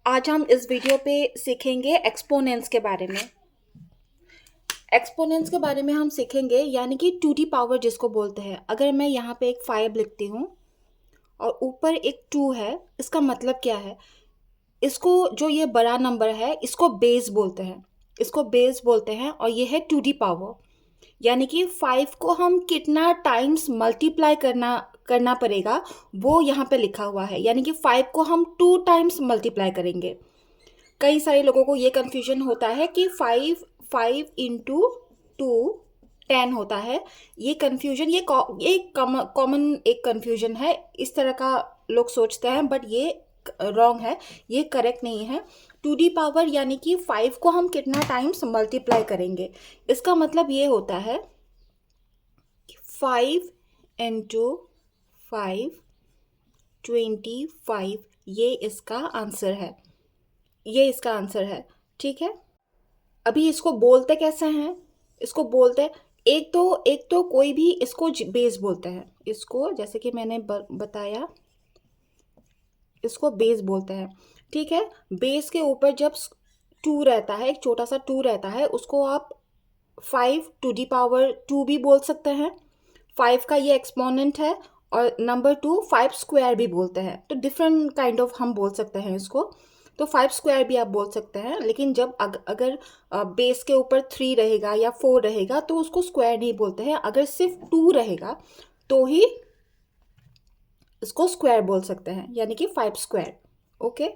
आज हम इस वीडियो पे सीखेंगे एक्सपोनेंट्स के बारे में। एक्सपोनेंट्स के बारे में हम सीखेंगे यानी कि टू डी पावर जिसको बोलते हैं। अगर मैं यहाँ पे एक 5 लिखती हूँ और ऊपर एक 2 है, इसका मतलब क्या है? इसको जो ये बड़ा नंबर है इसको बेस बोलते हैं, इसको बेस बोलते हैं और ये है टू डी पावर। यानी कि 5 को हम कितना टाइम्स मल्टीप्लाई करना करना पड़ेगा वो यहाँ पे लिखा हुआ है। यानी कि 5 को हम 2 टाइम्स मल्टीप्लाई करेंगे। कई सारे लोगों को ये कन्फ्यूजन होता है कि 5 इंटू 2 10 होता है। ये कन्फ्यूजन ये कॉमन एक कन्फ्यूजन है, इस तरह का लोग सोचते हैं, बट ये रॉन्ग है, ये करेक्ट नहीं है। टू डी पावर यानी कि 5 को हम कितना टाइम्स मल्टीप्लाई करेंगे, इसका मतलब ये होता है 5 इंटू 5 25, ये इसका आंसर है, ये इसका आंसर है। ठीक है, अभी इसको बोलते कैसे हैं? इसको बोलते एक तो कोई भी इसको बेस बोलते हैं, इसको जैसे कि मैंने बताया, इसको बेस बोलते हैं। ठीक है, बेस के ऊपर जब 2 रहता है, एक छोटा सा 2 रहता है, उसको आप 5 टू दी पावर 2 भी बोल सकते हैं। 5 का ये एक्सपोनेंट है। और नंबर 2 5 स्क्वायर भी बोलते हैं, तो डिफरेंट काइंड ऑफ हम बोल सकते हैं इसको। तो 5 स्क्वायर भी आप बोल सकते हैं, लेकिन जब अगर बेस के ऊपर 3 रहेगा या 4 रहेगा तो उसको स्क्वायर नहीं बोलते हैं। अगर सिर्फ 2 रहेगा तो ही इसको स्क्वायर बोल सकते हैं, यानी कि 5 स्क्वायर। ओके,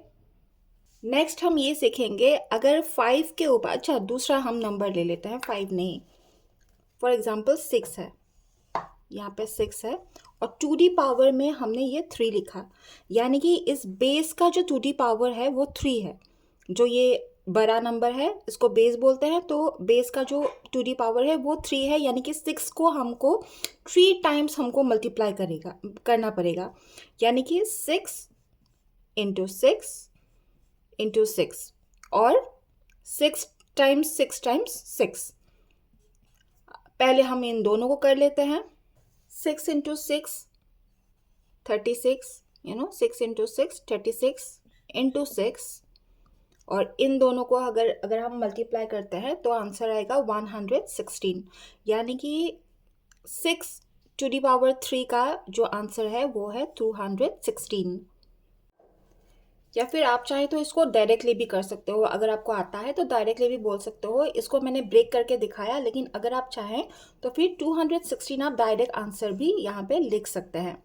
नेक्स्ट हम ये सीखेंगे अगर 5 के ऊपर, अच्छा दूसरा हम नंबर ले लेते हैं, 5 नहीं, फॉर एग्जाम्पल 6 है, यहाँ पे 6 है और टू डी पावर में हमने ये 3 लिखा, यानी कि इस बेस का जो टू डी पावर है वो 3 है। जो ये बड़ा नंबर है इसको बेस बोलते हैं, तो बेस का जो टू डी पावर है वो 3 है, यानी कि 6 को हमको 3 टाइम्स हमको मल्टीप्लाई करना पड़ेगा। यानी कि 6 इंटू 6 इंटू 6 और 6 टाइम्स 6 टाइम्स 6। पहले हम इन दोनों को कर लेते हैं। 6 इंटू 6 36, 6 इंटू 6 36 इंटू 6, और इन दोनों को अगर हम मल्टीप्लाई करते हैं तो आंसर आएगा 116। यानी कि 6 टू दी पावर 3 का जो आंसर है वो है 216। या फिर आप चाहे तो इसको डायरेक्टली भी कर सकते हो, अगर आपको आता है तो डायरेक्टली भी बोल सकते हो। इसको मैंने ब्रेक करके दिखाया, लेकिन अगर आप चाहें तो फिर 216 आप डायरेक्ट आंसर भी यहाँ पे लिख सकते हैं।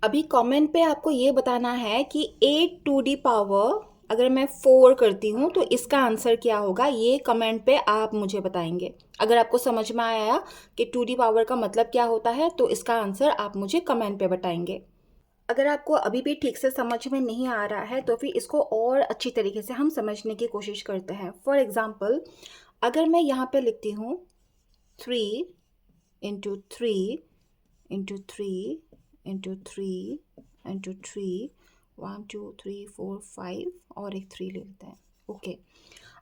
अभी कमेंट पे आपको ये बताना है कि 8 टू डी पावर अगर मैं 4 करती हूँ तो इसका आंसर क्या होगा, ये कमेंट पे आप मुझे बताएंगे। अगर आपको समझ में आया कि टू डी पावर का मतलब क्या होता है तो इसका आंसर आप मुझे कमेंट पे बताएंगे। अगर आपको अभी भी ठीक से समझ में नहीं आ रहा है तो फिर इसको और अच्छी तरीके से हम समझने की कोशिश करते हैं। फॉर एग्ज़ाम्पल, अगर मैं यहाँ पे लिखती हूँ 3 इंटू 3 इंटू 3 इंटू 3 इंटू 3, 1 2 3 4 5 और एक 3 ले लेते हैं। ओके,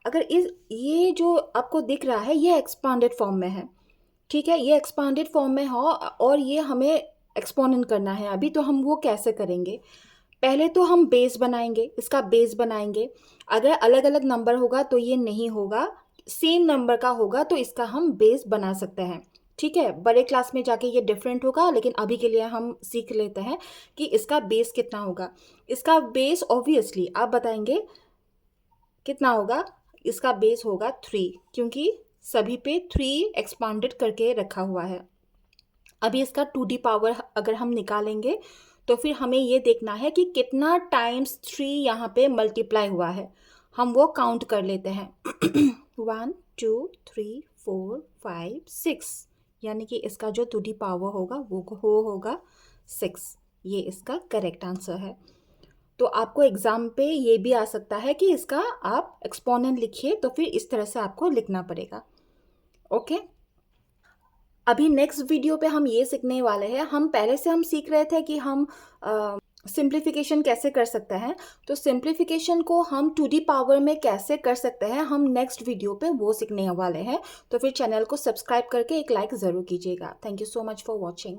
अगर ये जो आपको दिख रहा है ये एक्सपांडेड फॉर्म में है। ठीक है, ये एक्सपांडेड फॉर्म में हो और ये हमें एक्सपोनेंट करना है अभी, तो हम वो कैसे करेंगे? पहले तो हम बेस बनाएंगे, इसका बेस बनाएंगे। अगर अलग अलग नंबर होगा तो ये नहीं होगा, सेम नंबर का होगा तो इसका हम बेस बना सकते हैं। ठीक है, बड़े क्लास में जाके ये डिफरेंट होगा, लेकिन अभी के लिए हम सीख लेते हैं कि इसका बेस कितना होगा। इसका बेस ऑब्वियसली आप बताएंगे कितना होगा। इसका बेस होगा 3, क्योंकि सभी पे 3 एक्सपांडेड करके रखा हुआ है। अभी इसका टू डी पावर अगर हम निकालेंगे तो फिर हमें ये देखना है कि कितना टाइम्स 3 यहाँ पे मल्टीप्लाई हुआ है। हम वो काउंट कर लेते हैं 1 2 3 4 5 6, यानी कि इसका जो टू डी पावर होगा वो होगा 6। ये इसका करेक्ट आंसर है। तो आपको एग्ज़ाम पे ये भी आ सकता है कि इसका आप एक्सपोनेंट लिखिए, तो फिर इस तरह से आपको लिखना पड़ेगा। ओके, अभी नेक्स्ट वीडियो पे हम ये सीखने वाले हैं। हम सीख रहे थे कि हम सिंप्लीफिकेशन कैसे कर सकते हैं, तो सिंप्लीफिकेशन को हम टू डी पावर में कैसे कर सकते हैं हम नेक्स्ट वीडियो पे वो सीखने वाले हैं। तो फिर चैनल को सब्सक्राइब करके एक लाइक ज़रूर कीजिएगा। Thank you so much for watching.